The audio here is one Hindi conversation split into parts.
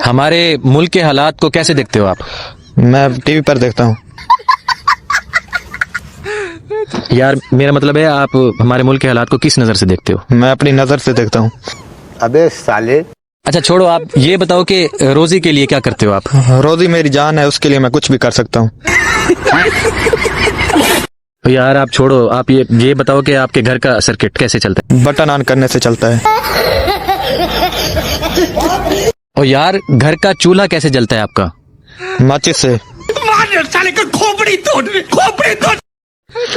हमारे मुल्क के हालात को कैसे देखते हो आप? मैं टीवी पर देखता हूँ। यार मेरा मतलब है आप हमारे मुल्क के हालात को किस नज़र से देखते हो? मैं अपनी नज़र से देखता हूँ। अबे साले। अच्छा छोड़ो, आप ये बताओ कि रोजी के लिए क्या करते हो आप? रोजी मेरी जान है, उसके लिए मैं कुछ भी कर सकता हूँ। तो यार आप छोड़ो, आप ये बताओ कि आपके घर का सर्किट कैसे चलता है? बटन ऑन करने से चलता है। और यार घर का चूल्हा कैसे जलता है आपका? माचिस से।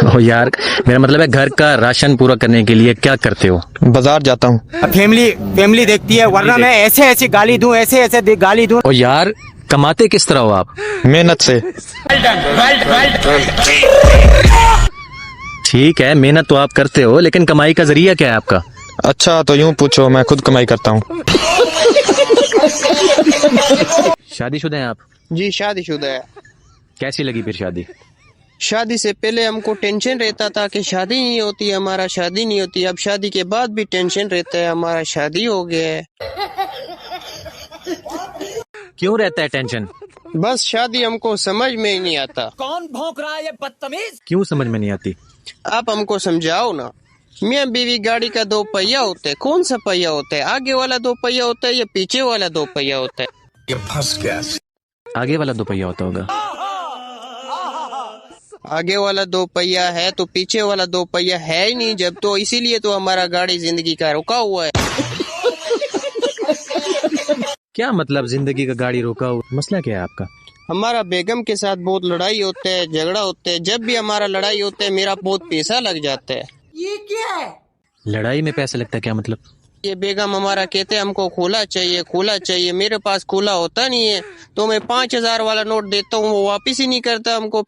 ओ यार मेरा मतलब है घर का राशन पूरा करने के लिए क्या करते हो? बाजार जाता हूँ। फैमिली देखती है, वरना मैं ऐसे ऐसे गाली दूं, ऐसे ऐसे गाली दूं। और यार कमाते किस तरह हो आप? मेहनत से। ठीक है, मेहनत तो आप करते हो, लेकिन कमाई का जरिया क्या है आपका? अच्छा तो यूं पूछो, मैं खुद कमाई करता हूँ। शादीशुदा हैं आप? जी शादीशुदा है। कैसी लगी फिर शादी? शादी से पहले हमको टेंशन रहता था कि शादी नहीं होती, हमारा शादी नहीं होती। अब शादी के बाद भी टेंशन रहता है, हमारा शादी हो गया है। क्यों रहता है टेंशन? बस शादी हमको समझ में ही नहीं आता। कौन भौंक रहा है ये बदतमीज? क्यों समझ में नहीं आती? आप हमको समझाओ ना। मियाँ बीवी गाड़ी का दो पहिया होता है, कौन सा पहिया होता है? आगे वाला दो पहिया होता है या पीछे वाला दो पहिया होता है? ये फंस गया। आगे वाला दो पहिया होता होगा। आगे वाला दो पहिया है तो पीछे वाला दो पहिया है ही नहीं जब, तो इसीलिए तो हमारा गाड़ी जिंदगी का रुका हुआ है। क्या मतलब जिंदगी का गाड़ी रोका हुआ? मसला क्या है आपका? हमारा बेगम के साथ बहुत लड़ाई होता है, झगड़ा होता है। जब भी हमारा लड़ाई होता है मेरा बहुत पैसा लग जाता है। ये क्या है? लड़ाई में पैसे लगता है क्या मतलब? ये बेगम हमारा कहते हैं हमको खुला चाहिए, खुला चाहिए। मेरे पास खुला होता नहीं है तो मैं 5,000 वाला नोट देता हूँ, वो वापिस ही नहीं करता हमको।